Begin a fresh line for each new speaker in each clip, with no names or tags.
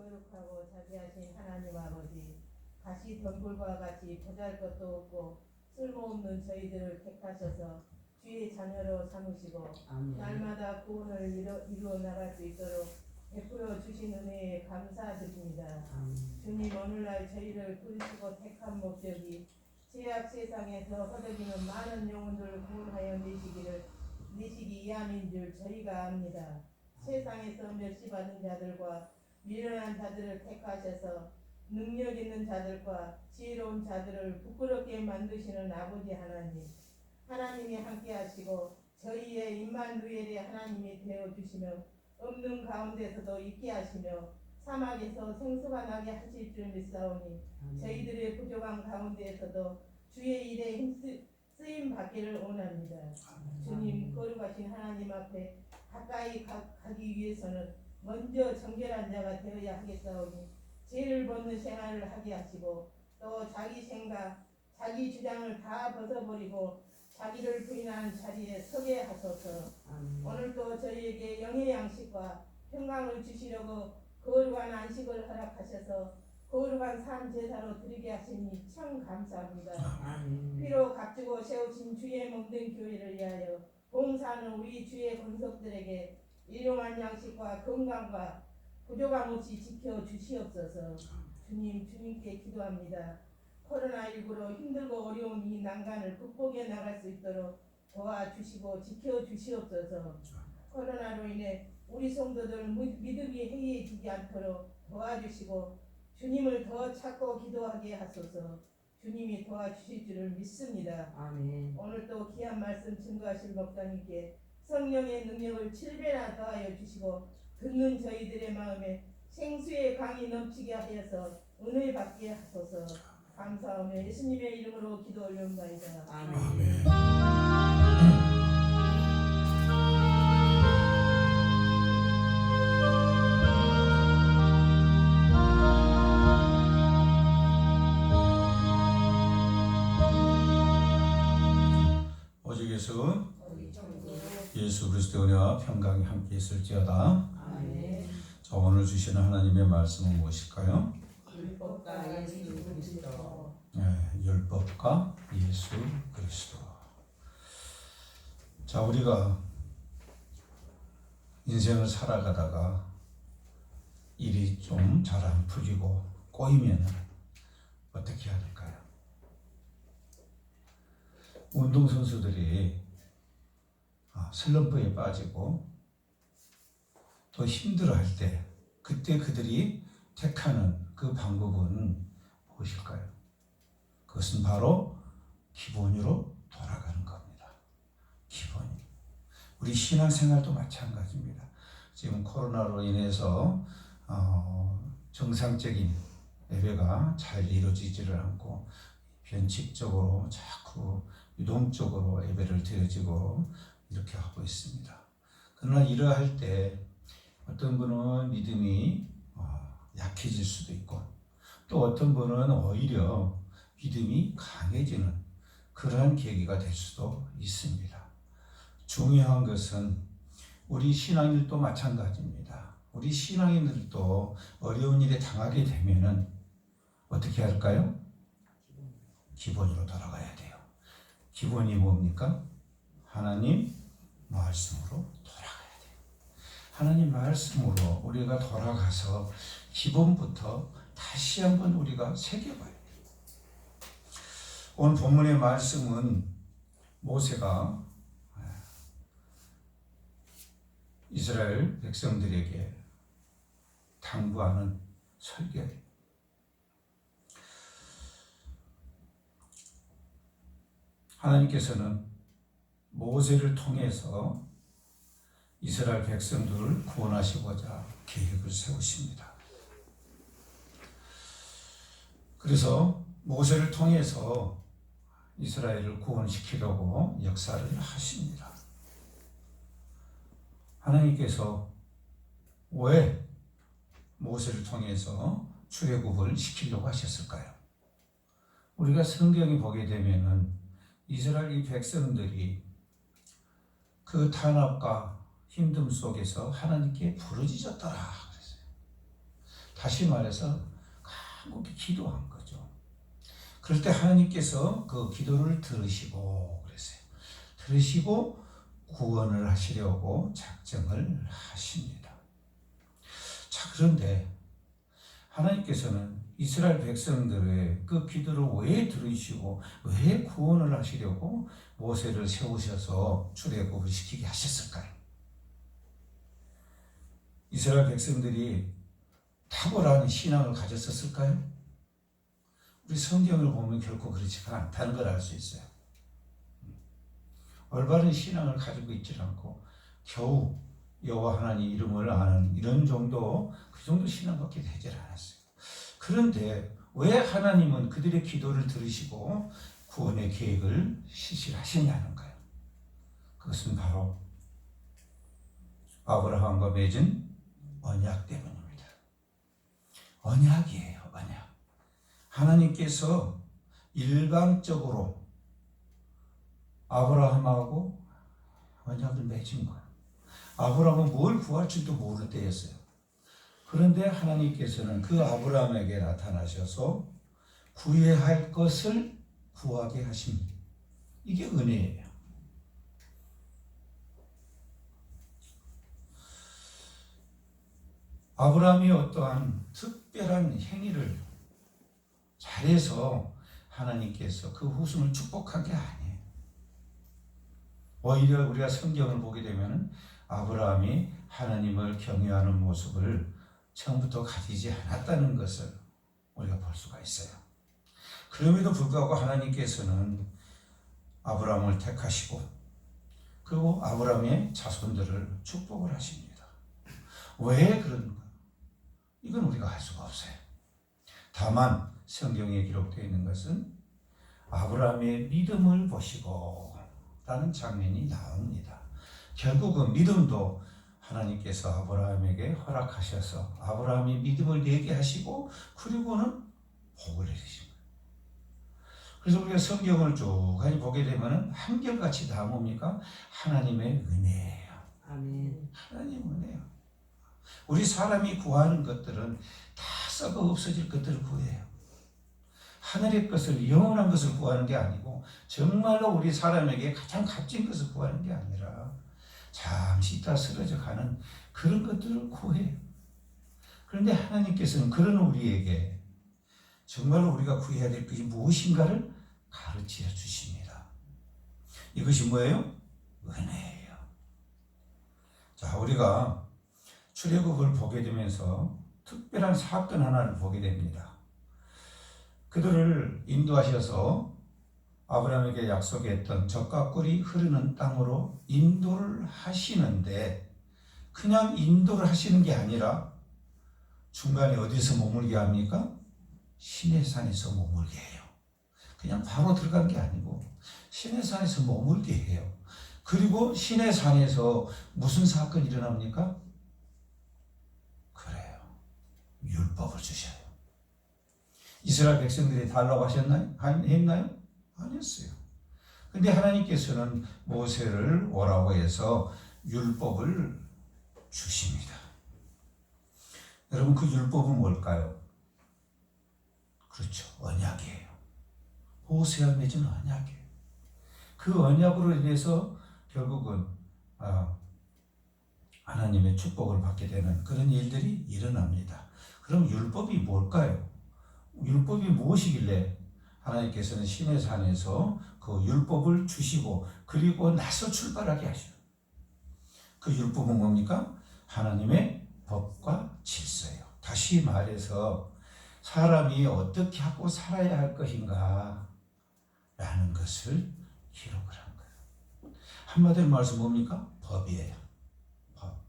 거룩하고 자비하신 하나님 아버지, 가시 덩굴과 같이 보잘것도 없고 쓸모없는 저희들을 택하셔서 주의 자녀로 삼으시고 날마다 구원을 이루어 나갈 수 있도록 베풀어 주신 은혜에 감사드립니다. 주님, 오늘날 저희를 부르시고 택한 목적이 죄악 세상에서 허덕이는 많은 영혼들을 구원하여 내시기 위함인 줄 저희가 압니다. 세상에서 멸시받은 자들과 미련한 자들을 택하셔서 능력 있는 자들과 지혜로운 자들을 부끄럽게 만드시는 아버지 하나님, 하나님이 함께 하시고 저희의 임마누엘의 하나님이 되어주시며 없는 가운데서도 있게 하시며 사막에서 생수가 나게 하실 줄 믿사오니 저희들의 부족한 가운데에서도 주의 일에 쓰임 받기를 원합니다. 주님, 거룩하신 하나님 앞에 가까이 가기 위해서는 먼저 정결한 자가 되어야 하겠사오니 죄를 벗는 생활을 하게 하시고 또 자기 생각, 자기 주장을 다 벗어버리고 자기를 부인하는 자리에 서게 하소서. 오늘도 저희에게 영의 양식과 평강을 주시려고 거룩한 안식을 허락하셔서 거룩한 삶 제사로 드리게 하시니 참 감사합니다. 피로 값주고 세우신 주의 몸된 교회를 위하여 봉사하는 우리 주의 권속들에게 일용할 양식과 건강과 부족함 없이 지켜주시옵소서. 주님께 기도합니다. 코로나19로 힘들고 어려운 이 난간을 극복해 나갈 수 있도록 도와주시고 지켜주시옵소서. 코로나로 인해 우리 성도들 믿음이 해이해지지 않도록 도와주시고 주님을 더 찾고 기도하게 하소서. 주님이 도와주실 줄을 믿습니다. 아멘. 오늘도 귀한 말씀 증거하실 목사님께 성령의 능력을 7배나 더하여 주시고 듣는 저희들의 마음에 생수의 강이 넘치게 하여서 은혜 받게 하소서. 감사하며 예수님의 이름으로 기도 올려옵나이다. 아멘.
오직 예수 그리스도의 은혜와 평강이 함께 있을지어다.
아멘.
자, 오늘 주시는 하나님의 말씀은 무엇일까요?
율법과 예수 그리스도.
율법과 예수 그리스도. 자, 우리가 인생을 살아가다가 일이 좀 잘 안 풀리고 꼬이면 어떻게 해야 될까요? 운동선수들이 슬럼프에 빠지고 더 힘들어할 때 그때 그들이 택하는 그 방법은 무엇일까요? 그것은 바로 기본으로 돌아가는 겁니다. 기본. 우리 신앙생활도 마찬가지입니다. 지금 코로나로 인해서 정상적인 예배가 잘 이루어지지를 않고 변칙적으로 자꾸 유동적으로 예배를 드려지고 이렇게 하고 있습니다. 그러나 이러할 때 어떤 분은 믿음이 약해질 수도 있고 또 어떤 분은 오히려 믿음이 강해지는 그러한 계기가 될 수도 있습니다. 중요한 것은 우리 신앙인들도 마찬가지입니다. 우리 신앙인들도 어려운 일에 당하게 되면은 어떻게 할까요? 기본으로 돌아가야 돼요. 기본이 뭡니까? 하나님 말씀으로 돌아가야 돼요. 하나님 말씀으로 우리가 돌아가서 기본부터 다시 한번 우리가 새겨봐야 돼요. 오늘 본문의 말씀은 모세가 이스라엘 백성들에게 당부하는 설교예요. 하나님께서는 모세를 통해서 이스라엘 백성들을 구원하시고자 계획을 세우십니다. 그래서 모세를 통해서 이스라엘을 구원시키려고 역사를 하십니다. 하나님께서 왜 모세를 통해서 출애굽을 시키려고 하셨을까요? 우리가 성경에 보게 되면은 이스라엘 이 백성들이 그 탄압과 힘듦 속에서 하나님께 부르짖었더라 그랬어요. 다시 말해서 간곡히 기도한 거죠. 그럴 때 하나님께서 그 기도를 들으시고 그랬어요. 들으시고 구원을 하시려고 작정을 하십니다. 자, 그런데 하나님께서는 이스라엘 백성들의 그 기도를 왜 들으시고 왜 구원을 하시려고 모세를 세우셔서 출애굽을 시키게 하셨을까요? 이스라엘 백성들이 탁월한 신앙을 가졌었을까요? 우리 성경을 보면 결코 그렇지가 않다는 걸 알 수 있어요. 올바른 신앙을 가지고 있지 않고 겨우 여호와 하나님 이름을 아는 이런 정도, 그 정도 신앙밖에 되질 않았어요. 그런데 왜 하나님은 그들의 기도를 들으시고 구원의 계획을 실시하셨냐는 거예요. 그것은 바로 아브라함과 맺은 언약 때문입니다. 언약이에요, 언약. 하나님께서 일방적으로 아브라함하고 언약을 맺은 거예요. 아브라함은 뭘 구할 줄도 모를 때였어요. 그런데 하나님께서는 그 아브라함에게 나타나셔서 구해야 할 것을 구하게 하십니다. 이게 은혜예요. 아브라함이 어떠한 특별한 행위를 잘해서 하나님께서 그 후손을 축복한 게 아니에요. 오히려 우리가 성경을 보게 되면 아브라함이 하나님을 경외하는 모습을 처음부터 가지지 않았다는 것을 우리가 볼 수가 있어요. 그럼에도 불구하고 하나님께서는 아브라함을 택하시고 그리고 아브라함의 자손들을 축복을 하십니다. 왜 그런가? 이건 우리가 알 수가 없어요. 다만 성경에 기록되어 있는 것은 아브라함의 믿음을 보시고 라는 장면이 나옵니다. 결국은 믿음도 하나님께서 아브라함에게 허락하셔서 아브라함이 믿음을 내게 하시고 그리고는 복을 내리신 거예요. 그래서 우리가 성경을 쭉 보게 되면 한결같이 다 뭡니까? 하나님의 은혜예요.
아멘.
하나님 은혜예요. 우리 사람이 구하는 것들은 다 썩어 없어질 것들을 구해요. 하늘의 것을, 영원한 것을 구하는 게 아니고 정말로 우리 사람에게 가장 값진 것을 구하는 게 아니라 잠시 있다 쓰러져 가는 그런 것들을 구해요. 그런데 하나님께서는 그런 우리에게 정말로 우리가 구해야 될 것이 무엇인가를 가르쳐 주십니다. 이것이 뭐예요? 은혜예요. 자, 우리가 출애굽을 보게 되면서 특별한 사건 하나를 보게 됩니다. 그들을 인도하셔서 아브라함에게 약속했던 젖과 꿀이 흐르는 땅으로 인도를 하시는데 그냥 인도를 하시는 게 아니라 중간에 어디서 머물게 합니까? 시내산에서 머물게 해요. 그냥 바로 들어간 게 아니고 시내산에서 머물게 해요. 그리고 시내산에서 무슨 사건이 일어납니까? 그래요. 율법을 주셔요. 이스라엘 백성들이 달라고 하셨나요? 했나요? 아니었어요. 근데 하나님께서는 모세를 오라고 해서 율법을 주십니다. 여러분, 그 율법은 뭘까요? 그렇죠. 언약이에요. 모세와 맺은 언약이에요. 그 언약으로 인해서 결국은 하나님의 축복을 받게 되는 그런 일들이 일어납니다. 그럼 율법이 뭘까요? 율법이 무엇이길래 하나님께서는 시내산에서 그 율법을 주시고 그리고 나서 출발하게 하시고 그 율법은 뭡니까? 하나님의 법과 질서예요. 다시 말해서 사람이 어떻게 하고 살아야 할 것인가 라는 것을 기록을 한 거예요. 한마디로 말해서 뭡니까? 법이에요. 법.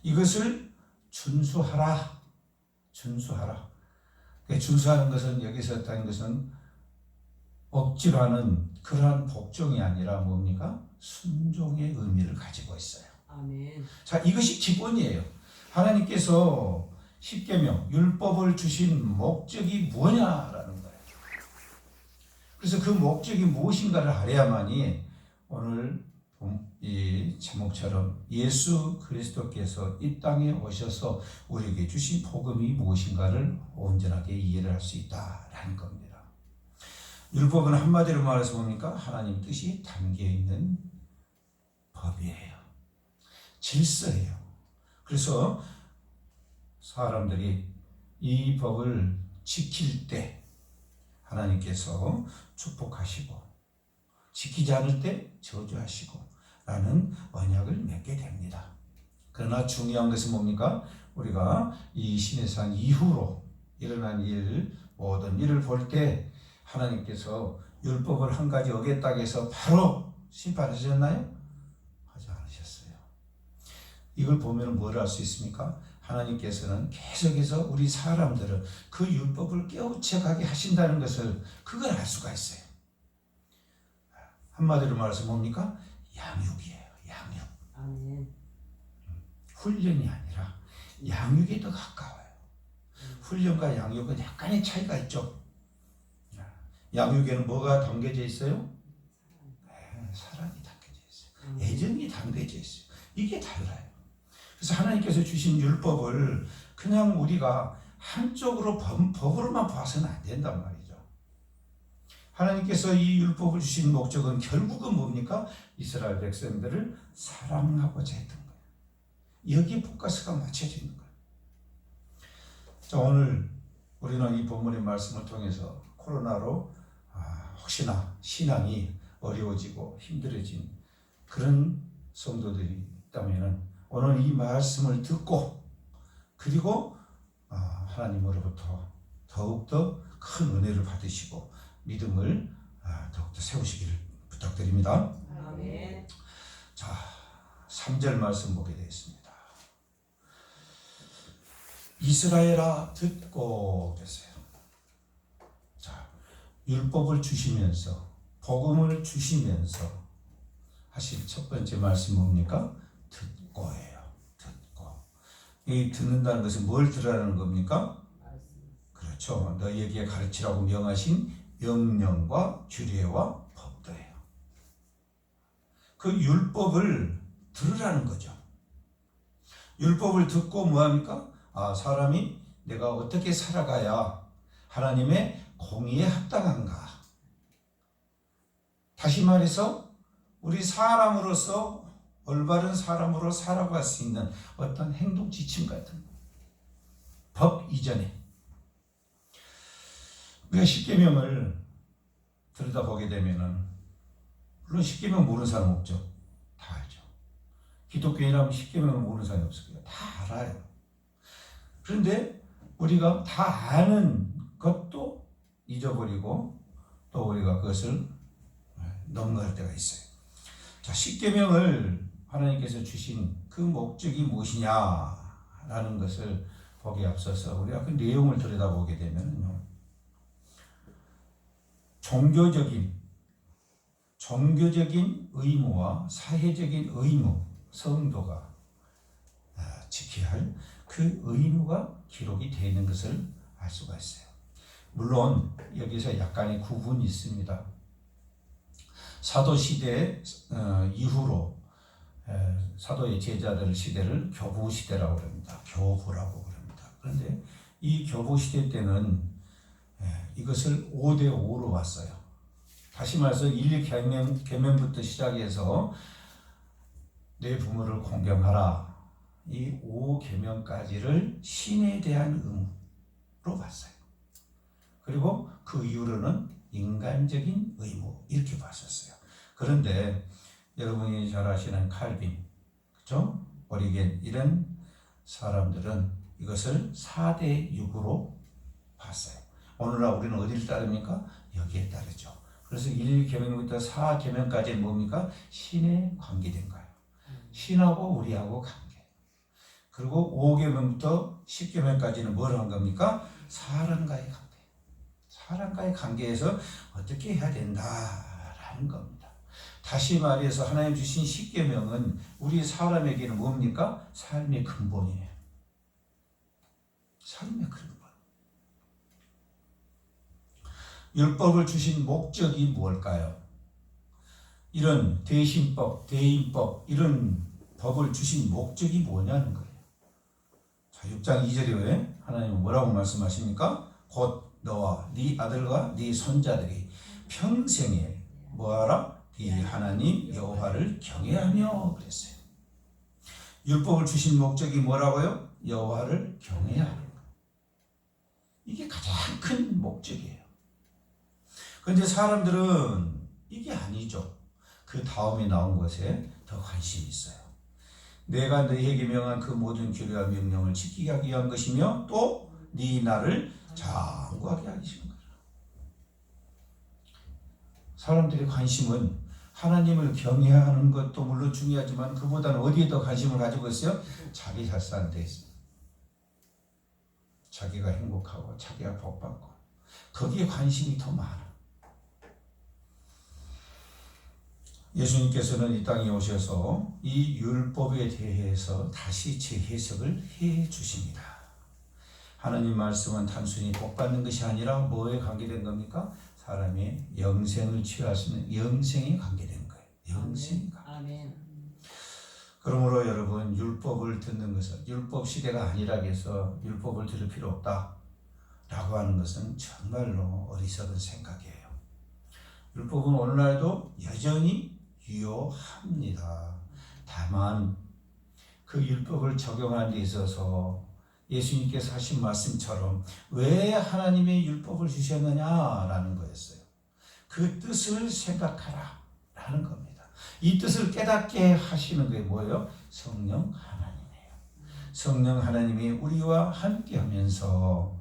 이것을 준수하라. 준수하라. 준수하는 것은 여기서 했다는 것은 억지로 하는 그러한 복종이 아니라 뭡니까? 순종의 의미를 가지고 있어요.
아멘.
자, 이것이 기본이에요. 하나님께서 십계명, 율법을 주신 목적이 뭐냐라는 거예요. 그래서 그 목적이 무엇인가를 알아야만이 오늘 이 제목처럼 예수 그리스도께서 이 땅에 오셔서 우리에게 주신 복음이 무엇인가를 온전하게 이해를 할 수 있다라는 겁니다. 율법은 한마디로 말해서 뭡니까? 하나님 뜻이 담겨 있는 법이에요. 질서예요. 그래서 사람들이 이 법을 지킬 때 하나님께서 축복하시고 지키지 않을 때 저주하시고 라는 언약을 맺게 됩니다. 그러나 중요한 것은 뭡니까? 우리가 이 시내산 이후로 일어난 일, 모든 일을 볼 때 하나님께서 율법을 한 가지 어겼다고 해서 바로 심판하셨나요? 하지 않으셨어요. 이걸 보면 뭘 알 수 있습니까? 하나님께서는 계속해서 우리 사람들을 그 율법을 깨우쳐가게 하신다는 것을 그걸 알 수가 있어요. 한마디로 말해서 뭡니까? 양육이에요. 양육.
아멘.
훈련이 아니라 양육에 더 가까워요. 훈련과 양육은 약간의 차이가 있죠. 양육에는 뭐가 담겨져 있어요? 네, 사랑이 담겨져 있어요. 애정이 담겨져 있어요. 이게 달라요. 그래서 하나님께서 주신 율법을 그냥 우리가 한쪽으로 법으로만 봐서는 안 된단 말이죠. 하나님께서 이 율법을 주신 목적은 결국은 뭡니까? 이스라엘 백성들을 사랑하고자 했던 거예요. 여기에 포커스가 맞춰져 있는 거예요. 자, 오늘 우리는 이 본문의 말씀을 통해서 코로나로 혹시나 신앙이 어려워지고 힘들어진 그런 성도들이 있다면 오늘 이 말씀을 듣고 그리고 하나님으로부터 더욱더 큰 은혜를 받으시고 믿음을 더욱더 세우시기를 부탁드립니다.
아멘.
자, 3절 말씀 보게 되겠습니다. 이스라엘아 듣고 계세요. 자, 율법을 주시면서 복음을 주시면서 하실 첫 번째 말씀 뭡니까? 듣고예요. 듣고. 이 듣는다는 것은 뭘 들으라는 겁니까? 그렇죠. 너희에게 가르치라고 명하신 명령과 규례와 법도예요. 그 율법을 들으라는 거죠. 율법을 듣고 뭐합니까? 사람이 내가 어떻게 살아가야 하나님의 공의에 합당한가. 다시 말해서 우리 사람으로서 올바른 사람으로 살아갈 수 있는 어떤 행동 지침 같은 법 이전에 우리가 십계명을 들여다보게 되면은 물론 십계명 모르는 사람 없죠. 다 알죠. 기독교인이라면 십계명을 모르는 사람이 없을 거예요. 다 알아요. 그런데 우리가 다 아는 것도 잊어버리고 또 우리가 그것을 넘어갈 때가 있어요. 자, 십계명을 하나님께서 주신 그 목적이 무엇이냐라는 것을 보기에 앞서서 우리가 그 내용을 들여다보게 되면요, 종교적인 의무와 사회적인 의무, 성도가 지켜야 할 그 의무가 기록이 되어 있는 것을 알 수가 있어요. 물론 여기서 약간의 구분이 있습니다. 사도시대 이후로 사도의 제자들 시대를 교부시대라고 합니다. 교부라고 그럽니다. 그런데 이 교부시대 때는 이것을 5대5로 봤어요. 다시 말해서 1계명부터 시작해서 내 부모를 공경하라. 이 5계명까지를 신에 대한 의무로 봤어요. 그리고 그 이후로는 인간적인 의무 이렇게 봤었어요. 그런데 여러분이 잘 아시는 칼빈, 그렇죠? 오리겐 이런 사람들은 이것을 4대6으로 봤어요. 오늘날 우리는 어디를 따릅니까? 여기에 따르죠. 그래서 1계명부터 4계명까지는 뭡니까? 신에 관계된 거예요. 신하고 우리하고 관계. 그리고 5계명부터 10계명까지는 뭘 한 겁니까? 사람과의 관계. 사람과의 관계에서 어떻게 해야 된다라는 겁니다. 다시 말해서 하나님 주신 10계명은 우리 사람에게는 뭡니까? 삶의 근본이에요. 삶의 근본. 율법을 주신 목적이 무엇일까요? 이런 대신법, 대인법 이런 법을 주신 목적이 뭐냐는 거예요. 자, 6장 2절에 하나님은 뭐라고 말씀하십니까? 곧 너와 네 아들과 네 손자들이 평생에 뭐하라? 네 하나님 여호와를 경외하며 그랬어요. 율법을 주신 목적이 뭐라고요? 여호와를 경외하는 것. 이게 가장 큰 목적이에요. 그런데 사람들은 이게 아니죠. 그 다음에 나온 것에 더 관심이 있어요. 내가 너희에게 명한 그 모든 규례와 명령을 지키게 하기 위한 것이며 또 네 나를 장구하게 하시는 거예요. 사람들의 관심은 하나님을 경외하는 것도 물론 중요하지만 그보다는 어디에 더 관심을 가지고 있어요? 자기 잘 사는 데 있어요. 자기가 행복하고 자기가 복받고 거기에 관심이 더 많아. 예수님께서는 이 땅에 오셔서 이 율법에 대해서 다시 재해석을 해 주십니다. 하나님 말씀은 단순히 복받는 것이 아니라 뭐에 관계된 겁니까? 사람의 영생을 취할 수 있는 영생에 관계된 거예요. 영생과.
아멘.
그러므로 여러분 율법을 듣는 것은 율법 시대가 아니라고 해서 율법을 들을 필요 없다 라고 하는 것은 정말로 어리석은 생각이에요. 율법은 오늘날도 여전히 유효합니다. 다만 그 율법을 적용하는 데 있어서 예수님께서 하신 말씀처럼 왜 하나님의 율법을 주셨느냐라는 거였어요. 그 뜻을 생각하라 라는 겁니다. 이 뜻을 깨닫게 하시는 게 뭐예요? 성령 하나님이에요. 성령 하나님이 우리와 함께 하면서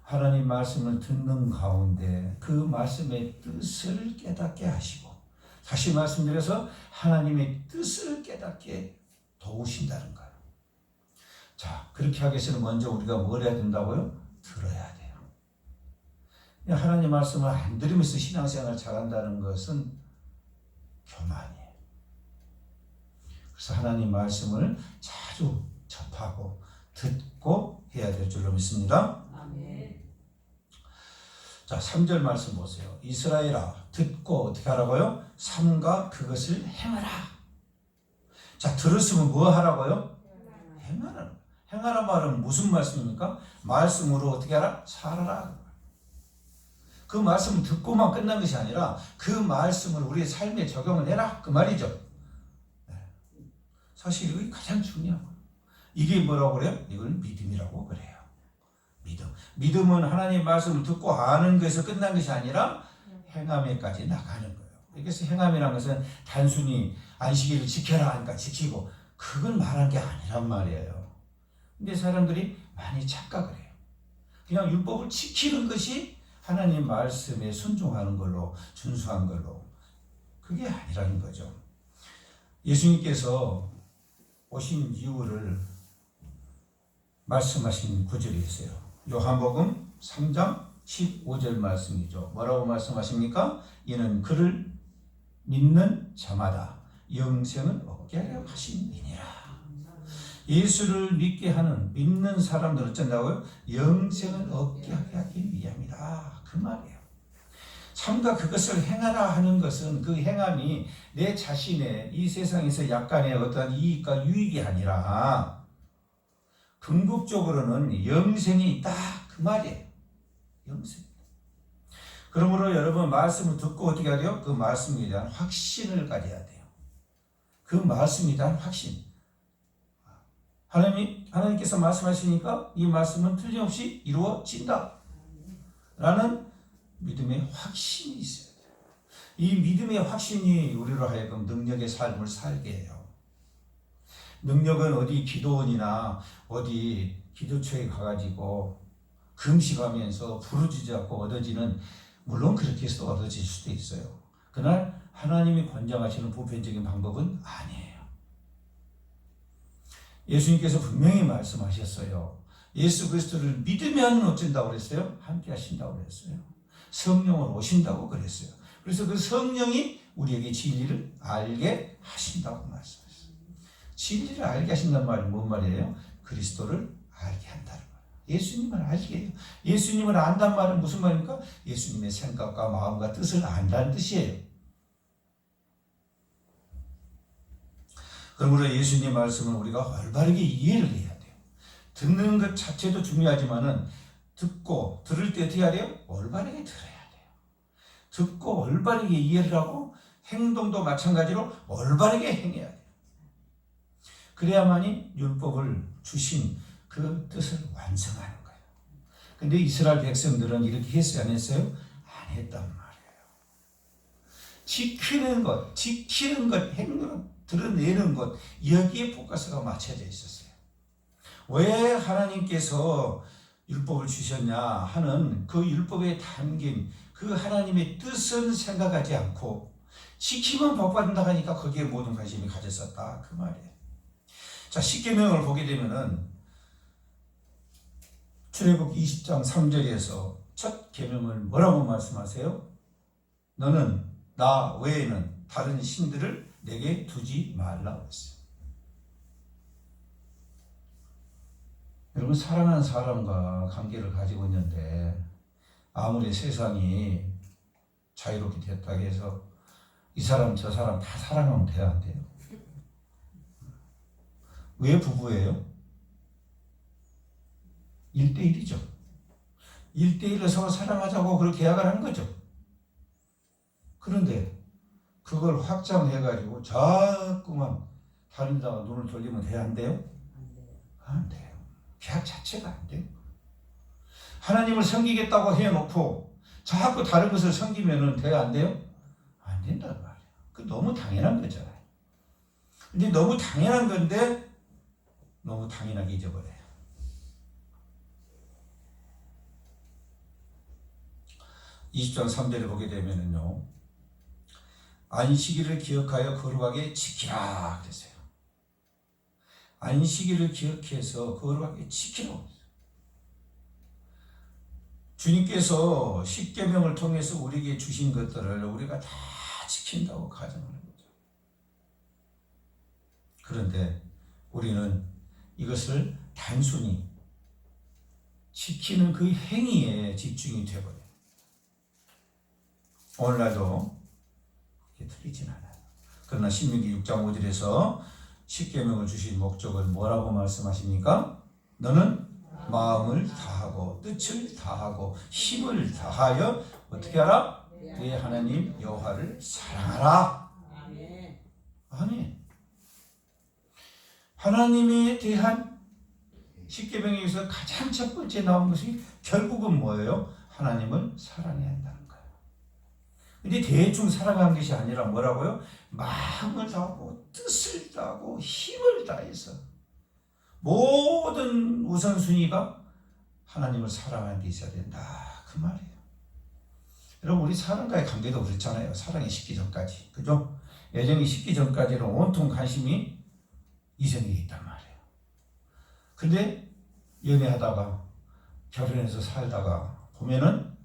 하나님 말씀을 듣는 가운데 그 말씀의 뜻을 깨닫게 하시고 다시 말씀드려서 하나님의 뜻을 깨닫게 도우신다는 거예요. 자, 그렇게 하기 위해서는 먼저 우리가 뭘 해야 된다고요? 들어야 돼요. 하나님 말씀을 안 들으면서 신앙생활을 잘한다는 것은 교만이에요. 그래서 하나님 말씀을 자주 접하고 듣고 해야 될 줄로 믿습니다.
아멘.
자, 3절 말씀 보세요. 이스라엘아 듣고 어떻게 하라고요? 삼가 그것을 행하라. 자, 들었으면 뭐 하라고요? 행하라. 행하라 말은 무슨 말씀입니까? 말씀으로 어떻게 하라? 살아라. 그 말씀을 듣고만 끝난 것이 아니라 그 말씀을 우리의 삶에 적용을 해라. 그 말이죠. 사실 이게 가장 중요한 거예요. 이게 뭐라고 그래요? 이걸 믿음이라고 그래요. 믿음은 하나님의 말씀을 듣고 아는 것에서 끝난 것이 아니라 행함에까지 나가는 거예요. 그래서 행함이라는 것은 단순히 안식일을 지켜라 하니까 지키고 그걸 말한 게 아니란 말이에요. 근데 사람들이 많이 착각을 해요. 그냥 율법을 지키는 것이 하나님 말씀에 순종하는 걸로 준수한 걸로 그게 아니라는 거죠. 예수님께서 오신 이유를 말씀하신 구절이 있어요. 요한복음 3장 15절 말씀이죠. 뭐라고 말씀하십니까? 이는 그를 믿는 자마다 영생을 얻게 하려 하심이니라. 예수를 믿게 하는 믿는 사람들은 어쩐다고요? 영생을 얻게 하기 위함이다. 그 말이에요. 삼가 그것을 행하라 하는 것은 그 행함이 내 자신의 이 세상에서 약간의 어떤 이익과 유익이 아니라 궁극적으로는 영생이 있다. 그 말이에요. 영생. 그러므로 여러분 말씀을 듣고 어떻게 해야 돼요? 그 말씀에 대한 확신을 가져야 돼요. 그 말씀에 대한 확신. 하나님께서 말씀하시니까 이 말씀은 틀림없이 이루어진다. 라는 믿음의 확신이 있어야 돼요. 이 믿음의 확신이 우리로 하여금 능력의 삶을 살게 해요. 능력은 어디 기도원이나 어디 기도처에 가가지고 금식하면서 부르짖지 않고 얻어지는 물론 그렇게 해서 얻어질 수도 있어요. 그날 하나님이 권장하시는 보편적인 방법은 아니에요. 예수님께서 분명히 말씀하셨어요. 예수 그리스도를 믿으면 어쩐다고 그랬어요? 함께 하신다고 그랬어요. 성령을 오신다고 그랬어요. 그래서 그 성령이 우리에게 진리를 알게 하신다고 말씀하셨어요. 진리를 알게 하신다는 말이 뭔 말이에요? 그리스도를 알게 한다는 거예요. 예수님을 알게 해요. 예수님을 안다는 말은 무슨 말입니까? 예수님의 생각과 마음과 뜻을 안다는 뜻이에요. 그러므로 예수님 말씀을 우리가 올바르게 이해를 해야 돼요. 듣는 것 자체도 중요하지만은 듣고 들을 때 어떻게 해야 돼요? 올바르게 들어야 돼요. 듣고 올바르게 이해를 하고 행동도 마찬가지로 올바르게 행해야 돼요. 그래야만이 율법을 주신 그 뜻을 완성하는 거예요. 근데 이스라엘 백성들은 이렇게 했어요? 안 했어요? 안 했단 말이에요. 지키는 것, 행동, 드러내는 것, 여기에 포커스가 맞춰져 있었어요. 왜 하나님께서 율법을 주셨냐 하는 그 율법에 담긴 그 하나님의 뜻은 생각하지 않고 지키면 복 받는다 하니까 거기에 모든 관심이 가졌었다 그 말이에요. 자, 십계명을 보게 되면은 출애굽 20장 3절에서 첫 계명을 뭐라고 말씀하세요? 너는 나 외에는 다른 신들을 내게 두지 말라고 했어요. 여러분, 사랑하는 사람과 관계를 가지고 있는데 아무리 세상이 자유롭게 됐다고 해서 이 사람 저 사람 다 사랑하면 돼야 안 돼요? 왜 부부예요? 1대1이죠. 1대1로 서로 사랑하자고 그렇게 계약을 한 거죠. 그런데 그걸 확장해가지고 자꾸만 다른 데다가 눈을 돌리면 돼야 안 돼요? 안 돼요. 계약 자체가 안 돼요. 하나님을 섬기겠다고 해놓고 자꾸 다른 것을 섬기면 돼야 안 돼요? 안 된단 말이에요. 그 너무 당연한 거잖아요. 근데 너무 당연한 건데 너무 당연하게 잊어버려요. (20장 3절에) 보게 되면은요, 안식일을 기억하여 거룩하게 지키라 그랬어요. 안식일을 기억해서 거룩하게 지키라고 했어요. 주님께서 십계명을 통해서 우리에게 주신 것들을 우리가 다 지킨다고 가정을 한 거죠. 그런데 우리는 이것을 단순히 지키는 그 행위에 집중이 되어버려요. 오늘날도 그렇게 틀리진 않아요. 그러나 신명기 6장 5절에서 십계명을 주신 목적을 뭐라고 말씀하십니까? 너는 마음을 다하고 뜻을 다하고 힘을 다하여 어떻게 하라? 네 하나님 여호와를 사랑하라. 아멘. 아멘. 하나님에 대한 십계명에서 가장 첫 번째 나온 것이 결국은 뭐예요? 하나님을 사랑해야 한다는 거예요. 근데 대충 사랑하는 것이 아니라 뭐라고요? 마음을 다하고 뜻을 다하고 힘을 다해서 모든 우선순위가 하나님을 사랑하는 데 있어야 된다 그 말이에요. 여러분, 우리 사람과의 관계도 그렇잖아요. 사랑이 식기 전까지, 그죠? 애정이 식기 전까지는 온통 관심이 이성에 있단 말이에요. 근데 연애하다가 결혼해서 살다가 보면은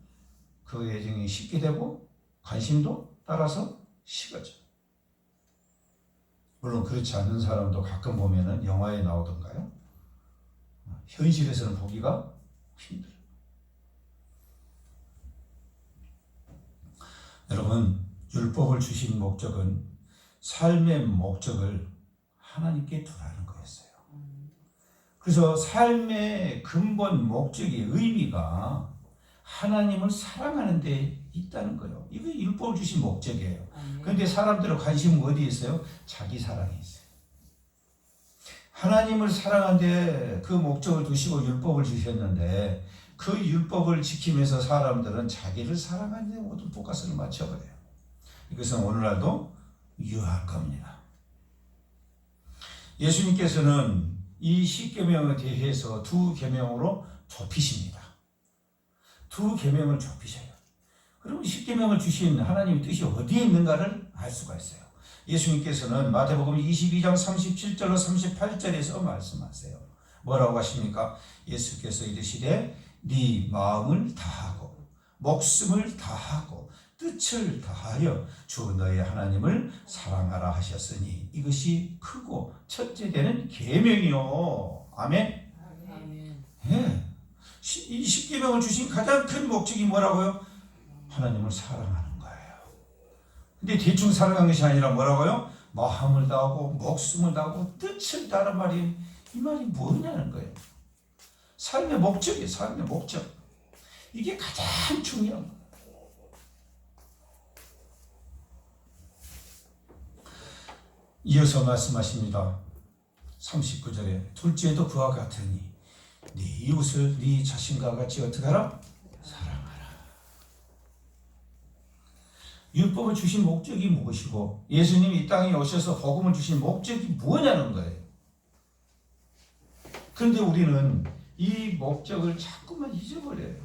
그 애정이 식게 되고 관심도 따라서 식어져. 물론 그렇지 않은 사람도 가끔 보면은 영화에 나오던가요? 현실에서는 보기가 힘들어요. 여러분, 율법을 주신 목적은 삶의 목적을 하나님께 두라는 거였어요. 그래서 삶의 근본 목적의 의미가 하나님을 사랑하는 데 있다는 거예요. 이거 율법을 주신 목적이에요. 그런데 사람들의 관심은 어디에 있어요? 자기 사랑에 있어요. 하나님을 사랑하는데 그 목적을 두시고 율법을 주셨는데 그 율법을 지키면서 사람들은 자기를 사랑하는 데 모든 포커스를 맞춰버려요. 이것은 오늘날도 유효할 겁니다. 예수님께서는 이 십계명에 대해서 두 계명으로 좁히십니다. 두 계명을 좁히셔요. 그럼 십계명을 주신 하나님의 뜻이 어디에 있는가를 알 수가 있어요. 예수님께서는 마태복음 22장 37절로 38절에서 말씀하세요. 뭐라고 하십니까? 예수께서 이르시되 네 마음을 다하고 목숨을 다하고 뜻을 다하여 주 너의 하나님을 사랑하라 하셨으니 이것이 크고 첫째 되는 계명이요. 아멘. 아멘. 예. 이 십계명을 주신 가장 큰 목적이 뭐라고요? 하나님을 사랑하는 거예요. 근데 대충 사랑하는 것이 아니라 뭐라고요? 마음을 다하고 목숨을 다하고 뜻을 다하는 말이 이 말이 뭐냐는 거예요. 삶의 목적이에요. 삶의 목적. 이게 가장 중요한 거예요. 이어서 말씀하십니다. 39절에 둘째도 그와 같으니 네 이웃을 네 자신과 같이 어떻게 하라? 사랑하라. 율법을 주신 목적이 무엇이고 예수님이 이 땅에 오셔서 복음을 주신 목적이 뭐냐는 거예요. 그런데 우리는 이 목적을 자꾸만 잊어버려요.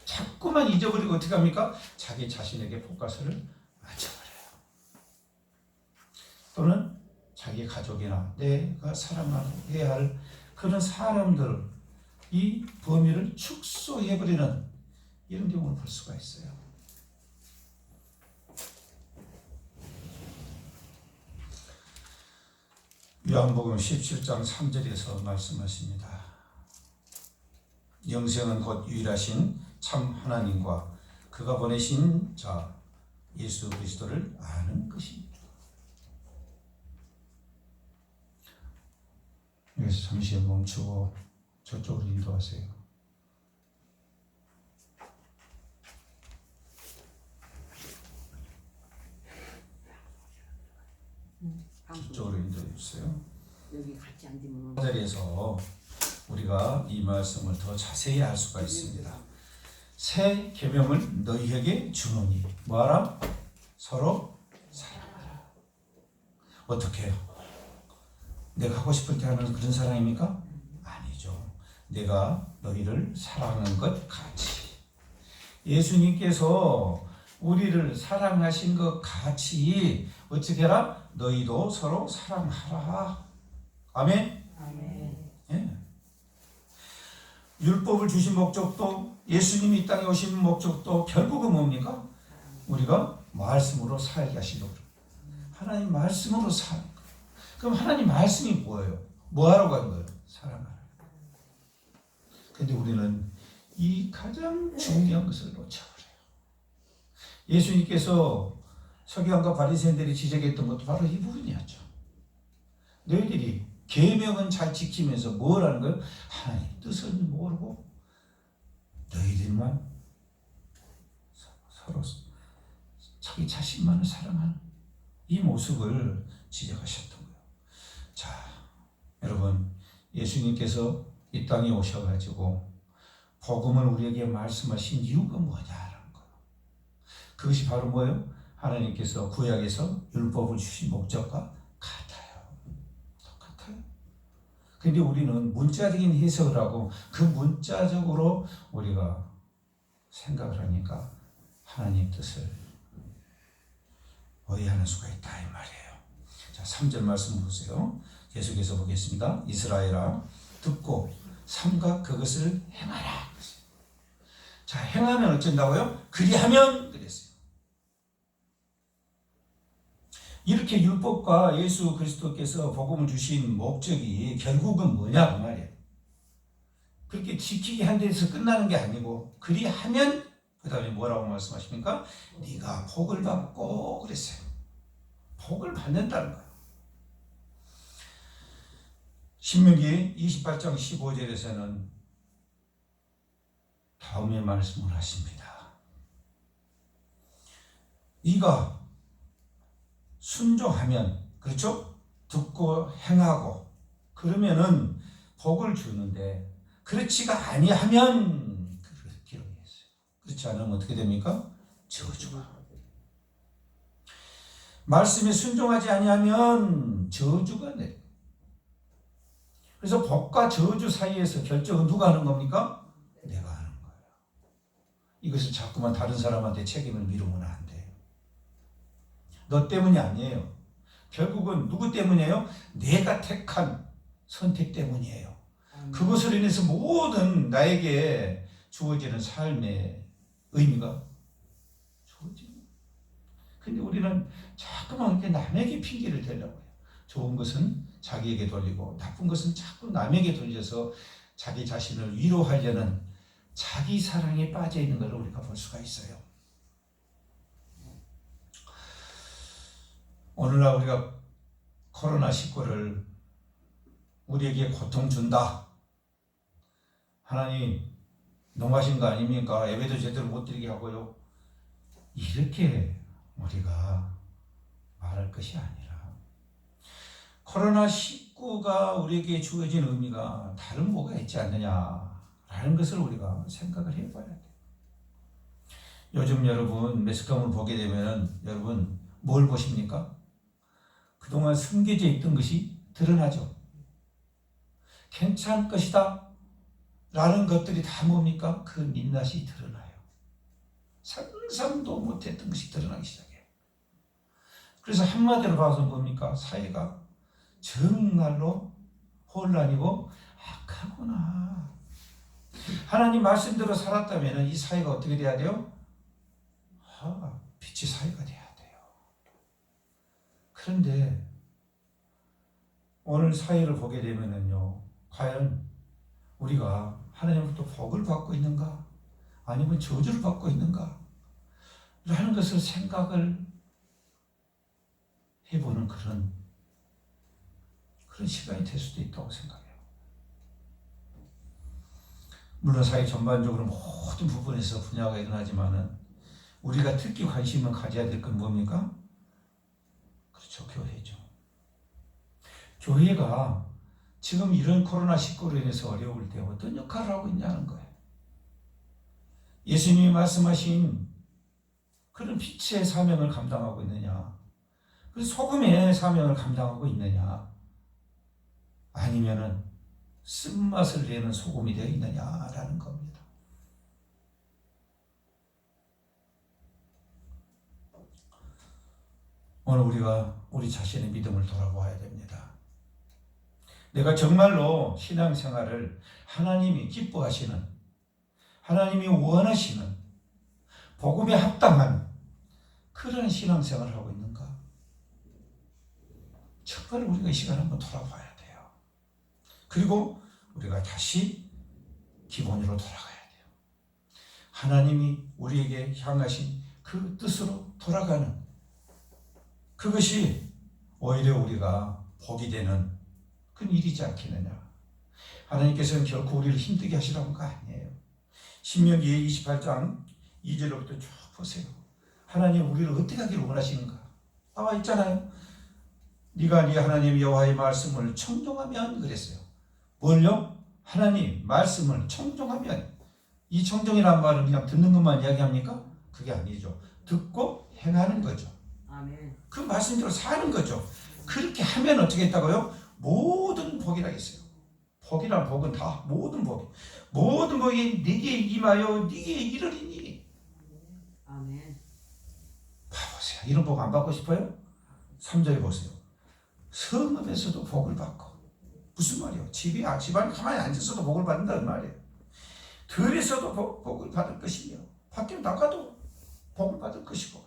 자꾸만 잊어버리고 어떻게 합니까? 자기 자신에게 포커스를 맞춰버려요. 또는 자기 가족이나 내가 사랑해야 할 그런 사람들 이 범위를 축소해버리는 이런 경우를 볼 수가 있어요. 요한복음 17장 3절에서 말씀하십니다. 영생은 곧 유일하신 참 하나님과 그가 보내신 자 예수 그리스도를 아는 것입니다. 여기서 잠시 멈추고 저쪽으로 인도하세요. 저쪽으로 인도해 주세요.
여기 같이 앉으면
이 자리에서 우리가 이 말씀을 더 자세히 알 수가 있습니다. 새 계명을 너희에게 주노니 뭐하라? 서로 사랑하라. 어떻게 해요? 내가 하고 싶을 때 하는 그런 사랑입니까? 아니죠. 내가 너희를 사랑하는 것 같이. 예수님께서 우리를 사랑하신 것 같이 어떻게 해라? 너희도 서로 사랑하라. 아멘?
아멘.
예. 율법을 주신 목적도 예수님이 이 땅에 오신 목적도 결국은 뭡니까? 우리가 말씀으로 살게 하시려고. 하나님 말씀으로 사는 거예요. 그럼 하나님 말씀이 뭐예요? 뭐 하러 간 거예요? 사랑하라. 근데 우리는 이 가장 중요한 것을 놓쳐버려요. 예수님께서 서기관과 바리새인들이 지적했던 것도 바로 이 부분이었죠. 너희들이 계명은 잘 지키면서 뭘 하는 거예요? 하나님 뜻을 모르고 너희들만 서로 자기 자신만을 사랑하는 이 모습을 지적하셨던 거예요. 자, 여러분 예수님께서 이 땅에 오셔가지고 복음을 우리에게 말씀하신 이유가 뭐냐라는 거예요. 그것이 바로 뭐예요? 하나님께서 구약에서 율법을 주신 목적과 같아요. 똑같아요. 근데 우리는 문자적인 해석을 하고 그 문자적으로 우리가 생각을 하니까 하나님 뜻을 오해하는 수가 있다 이 말이에요. 자, 3절 말씀 보세요. 계속해서 보겠습니다. 이스라엘아 듣고 삼가 그것을 행하라. 자, 행하면 어쩐다고요? 그리하면 그랬어요. 이렇게 율법과 예수 그리스도께서 복음을 주신 목적이 결국은 뭐냐 그 말이에요. 그렇게 지키게 한 데서 끝나는 게 아니고 그리하면 그 다음에 뭐라고 말씀하십니까? 네가 복을 받고 그랬어요. 복을 받는다는 거예요. 신명기 28장 15절에서는 다음에 말씀을 하십니다. 네가 순종하면, 그렇죠? 듣고 행하고 그러면은 복을 주는데 그렇지가 아니하면 기록이 있어요. 그렇지 않으면 어떻게 됩니까? 저주가. 말씀에 순종하지 아니하면 저주가 내려. 그래서 복과 저주 사이에서 결정은 누가 하는 겁니까? 내가 하는 거예요. 이것을 자꾸만 다른 사람한테 책임을 미루면 안 돼요. 너 때문이 아니에요. 결국은 누구 때문이에요? 내가 택한 선택 때문이에요. 그것으로 인해서 모든 나에게 주어지는 삶의 의미가 주어집니다. 근데 우리는 자꾸만 이렇게 남에게 핑계를 대려고 해요. 좋은 것은 자기에게 돌리고 나쁜 것은 자꾸 남에게 돌려서 자기 자신을 위로하려는 자기 사랑에 빠져 있는 걸 우리가 볼 수가 있어요. 오늘날 우리가 코로나19를 우리에게 고통 준다. 하나님 너무하신 거 아닙니까? 예배도 제대로 못 드리게 하고요. 이렇게 우리가 말할 것이 아니라 코로나19가 우리에게 주어진 의미가 다른 뭐가 있지 않느냐라는 것을 우리가 생각을 해봐야 돼요. 요즘 여러분 매스컴을 보게 되면 여러분 뭘 보십니까? 그동안 숨겨져 있던 것이 드러나죠. 괜찮을 것이다 라는 것들이 다 뭡니까? 그 민낯이 드러나요. 상상도 못했던 것이 드러나기 시작해요. 그래서 한마디로 봐서 뭡니까? 사회가 정말로 혼란이고 악하구나. 하나님 말씀대로 살았다면 이 사회가 어떻게 돼야 돼요? 빛의 사회가 돼야 돼요. 그런데 오늘 사회를 보게 되면은요, 과연 우리가 하나님으로부터 복을 받고 있는가? 아니면 저주를 받고 있는가? 라는 것을 생각을 해보는 그런 시간이 될 수도 있다고 생각해요. 물론 사회 전반적으로 모든 부분에서 분야가 일어나지만은 우리가 특히 관심을 가져야 될 건 뭡니까? 그렇죠, 교회죠. 교회가 지금 이런 코로나19로 인해서 어려울 때 어떤 역할을 하고 있냐는 거예요. 예수님이 말씀하신 그런 빛의 사명을 감당하고 있느냐, 그 소금의 사명을 감당하고 있느냐, 아니면은 쓴맛을 내는 소금이 되어 있느냐라는 겁니다. 오늘 우리가 우리 자신의 믿음을 돌아보아야 됩니다. 내가 정말로 신앙생활을 하나님이 기뻐하시는, 하나님이 원하시는 복음에 합당한 그런 신앙생활을 하고 있는가? 정말 우리가 이 시간에 한번 돌아봐야 돼요. 그리고 우리가 다시 기본으로 돌아가야 돼요. 하나님이 우리에게 향하신 그 뜻으로 돌아가는, 그것이 오히려 우리가 복이 되는 그런 일이지 않겠느냐. 하나님께서는 결코 우리를 힘들게 하시라는 거 아니에요. 신명기 28장 2절부터 쭉 보세요. 하나님 우리를 어떻게 하기를 원하시는가? 나와 있잖아요. 네가 네 하나님 여호와의 말씀을 청종하면 그랬어요. 뭘요? 하나님 말씀을 청종하면. 이 청종이란 말은 그냥 듣는 것만 이야기합니까? 그게 아니죠. 듣고 행하는 거죠.
아멘.
그 말씀대로 사는 거죠. 그렇게 하면 어떻게 했다고요? 모든 복이라 했어요. 복이란 복은 다 모든 복. 모든 복이 네게 임하여 네게 이르리니.
아멘.
봐보세요. 이런 복 안 받고 싶어요? 3절에 보세요. 성읍에서도 복을 받고. 무슨 말이에요? 집안에 가만히 앉아서도 복을 받는다는 말이에요. 들에서도 복을 받을 것이며 밖에 나가도 복을 받을 것이고,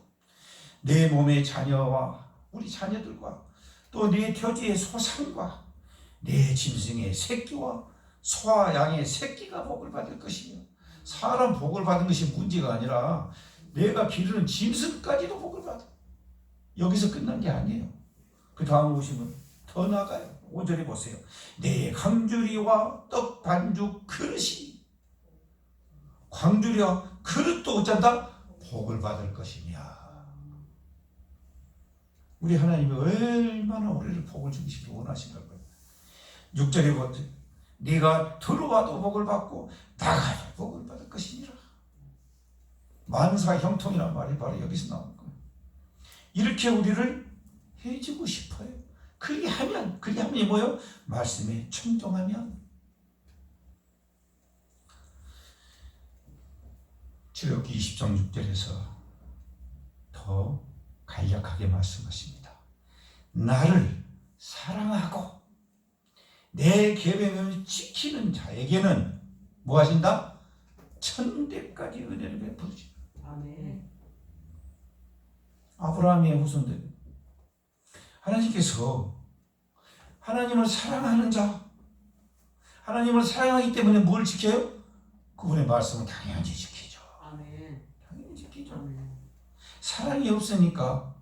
내 몸의 자녀와 우리 자녀들과 또 내 토지의 소산과 내 짐승의 새끼와 소와 양의 새끼가 복을 받을 것이며, 사람 복을 받은 것이 문제가 아니라 내가 기르는 짐승까지도 복을 받아. 여기서 끝난 게 아니에요. 그 다음 보시면 더 나가요. 5절에 보세요. 내 광주리와 떡 반죽 그릇이, 광주리와 그릇도 어쩐다? 복을 받을 것이냐. 우리 하나님이 얼마나 우리를 복을 주시기 원하시는 거예요. 6절에 보세요. 네가 들어와도 복을 받고 나가도 복을 받을 것이니라. 만사 형통이란 말이 바로 여기서 나오는 거예요. 이렇게 우리를 해주고 싶어요. 그렇게 하면 뭐예요? 말씀에 청종하면. 출애굽기 20장 6절에서 더 간략하게 말씀하십니다. 나를 사랑하고 내 계명을 지키는 자에게는 뭐 하신다? 천대까지 은혜를 베푸시.
아멘.
아브라함의 후손들, 하나님께서 하나님을 사랑하는 자, 하나님을 사랑하기 때문에 뭘 지켜요? 그분의 말씀을 당연히 지키죠.
아멘.
당연히 지키죠.
아멘.
사랑이 없으니까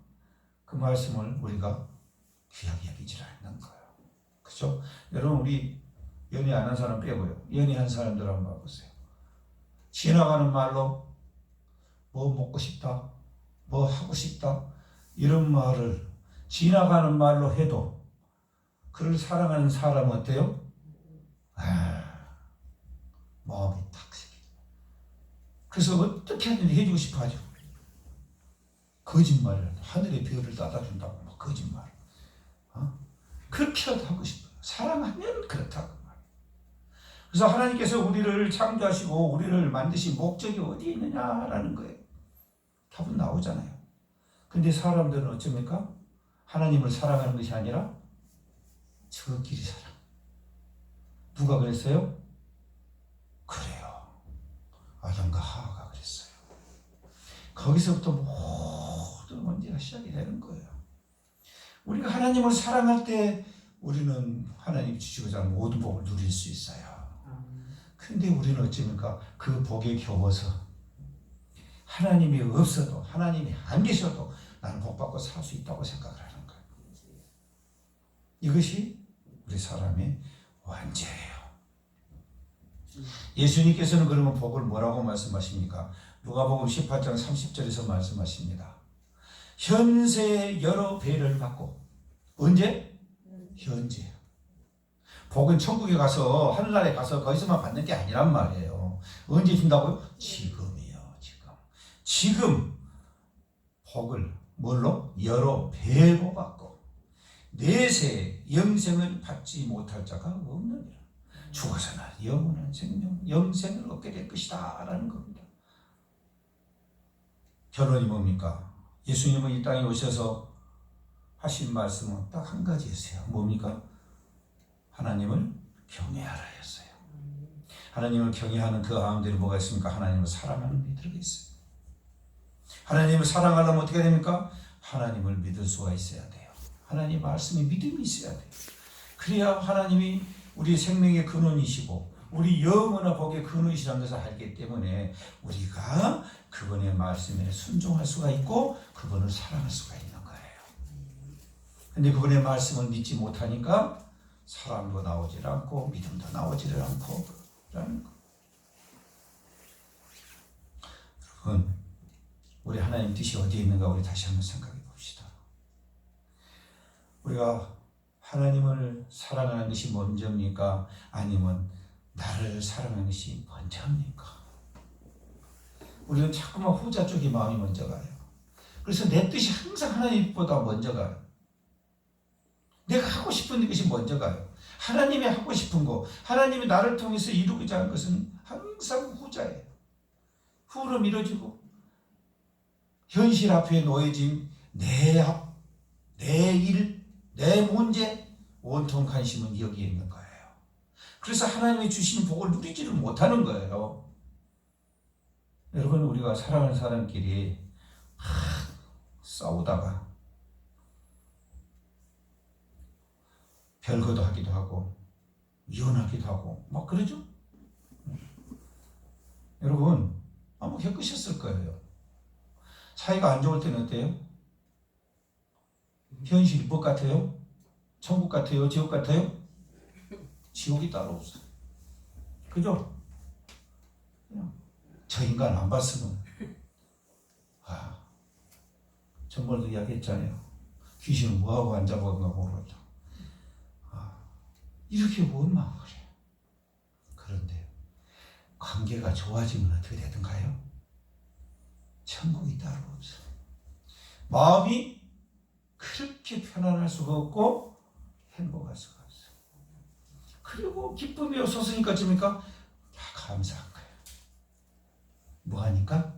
그 말씀을 우리가 귀하게 여기질 않는 거예요. 그죠? 여러분 우리 연애 안 한 사람 빼고요. 연애한 사람들 한번 봐보세요. 지나가는 말로 뭐 먹고 싶다, 뭐 하고 싶다 이런 말을 지나가는 말로 해도 그를 사랑하는 사람은 어때요? 마음이 탁 새겨. 그래서 어떻게 하든 해주고 싶어 하죠. 거짓말을 하늘의 별을 따다준다고 막 거짓말. 그렇게라도 하고 싶어요. 사랑하면 그렇다고 말이에요. 그래서 하나님께서 우리를 창조하시고 우리를 만드신 목적이 어디에 있느냐라는 거예요. 답은 나오잖아요. 근데 사람들은 어쩝니까? 하나님을 사랑하는 것이 아니라 저끼리 사랑. 누가 그랬어요? 그래요. 아담과 하와가 그랬어요. 거기서부터 모든 문제가 시작이 되는 거예요. 우리가 하나님을 사랑할 때 우리는 하나님 주시고자 하는 모든 복을 누릴 수 있어요. 근데 우리는 어찌입니까? 그 복에 겨워서 하나님이 없어도 하나님이 안 계셔도 나는 복받고 살 수 있다고 생각을 하는 거예요. 이것이 우리 사람의 원죄예요. 예수님께서는 그러면 복을 뭐라고 말씀하십니까? 누가복음 18장 30절에서 말씀하십니다. 현세의 여러 배를 받고 언제? 현재. 복은 천국에 가서 하늘나라에 가서 거기서만 받는 게 아니란 말이에요. 언제 준다고요? 지금이요. 지금 복을 뭘로? 여러 배로 받고 내세 영생을 받지 못할 자가 없느니라. 죽어서나 영원한 생명, 영생을 얻게 될 것이다 라는 겁니다. 결론이 뭡니까? 예수님은 이 땅에 오셔서 하신 말씀은 딱 한 가지였어요. 뭡니까? 하나님을 경외하라 했어요. 하나님을 경외하는 그 가운데는 뭐가 있습니까? 하나님을 사랑하는 게 들어가 있어요. 하나님을 사랑하려면 어떻게 됩니까? 하나님을 믿을 수가 있어야 돼요. 하나님 말씀에 믿음이 있어야 돼요. 그래야 하나님이 우리 생명의 근원이시고 우리 영원한 복의 근원이시라는 것을 알기 때문에 우리가 그분의 말씀에 순종할 수가 있고 그분을 사랑할 수가 있는 거예요. 근데 그분의 말씀을 믿지 못하니까 사랑도 나오질 않고 믿음도 나오질 않고 라는 거. 여러분, 우리 하나님 뜻이 어디에 있는가 우리 다시 한번 생각해 봅시다. 우리가 하나님을 사랑하는 것이 먼저입니까? 아니면 나를 사랑하는 것이 먼저입니까? 우리는 자꾸만 후자 쪽에 마음이 먼저 가요. 그래서 내 뜻이 항상 하나님보다 먼저 가요. 내가 하고 싶은 것이 먼저 가요. 하나님이 하고 싶은 거, 하나님이 나를 통해서 이루고자 하는 것은 항상 후자예요. 후로 미뤄지고 현실 앞에 놓여진 내 일, 내 문제, 온통 관심은 여기에 있는 거예요. 그래서 하나님이 주신 복을 누리지를 못하는 거예요. 여러분, 우리가 사랑하는 사람끼리 싸우다가 별거도 하기도 하고 이혼하기도 하고 막 그러죠? 여러분 아마 겪으셨을 거예요. 사이가 안 좋을 때는 어때요? 현실이 뭐 같아요? 천국 같아요? 지옥 같아요? 지옥이 따로 없어요. 그죠? 그냥 저 인간 안 봤으면 정말도 이야기했잖아요. 귀신은 뭐하고 앉아보는가 모르겠다. 이렇게 원망을 해요. 그런데 관계가 좋아지면 어떻게 되던가요? 천국이 따로 없어요. 마음이 그렇게 편안할 수가 없고 행복할 수가 없어요. 그리고 기쁨이 없었으니까 어쩝니까? 다 감사한 거예요. 뭐하니까?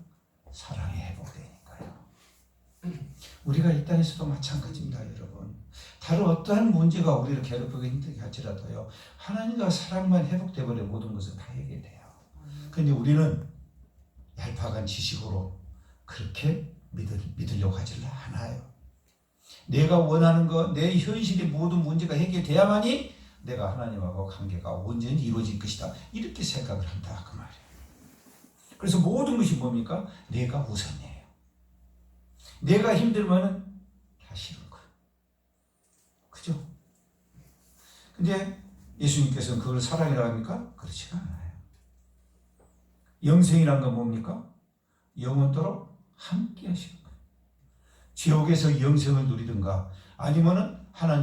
사랑이 회복되니까요. 우리가 이 땅에서도 마찬가지입니다, 여러분. 다른 어떠한 문제가 우리를 괴롭히고 힘들게 할지라도요, 하나님과 사랑만 회복되버려 모든 것은 다 해결돼요. 그런데 우리는 얄팍한 지식으로 그렇게 믿으려고 하질 않아요. 내가 원하는 것, 내 현실의 모든 문제가 해결돼야만이 내가 하나님하고 관계가 온전히 이루어질 것이다. 이렇게 생각을 한다 그 말이에요. 그래서 모든 것이 뭡니까? 내가 우선이에요. 내가 힘들면은 다 싫은 거예요. 근데 예수님께서는 그걸 사랑이라고 합니까? 그렇지가 않아요. 영생이란 건 뭡니까? 영원토록 함께 하시는 거예요. 지옥에서 영생을 누리든가 아니면은 하나님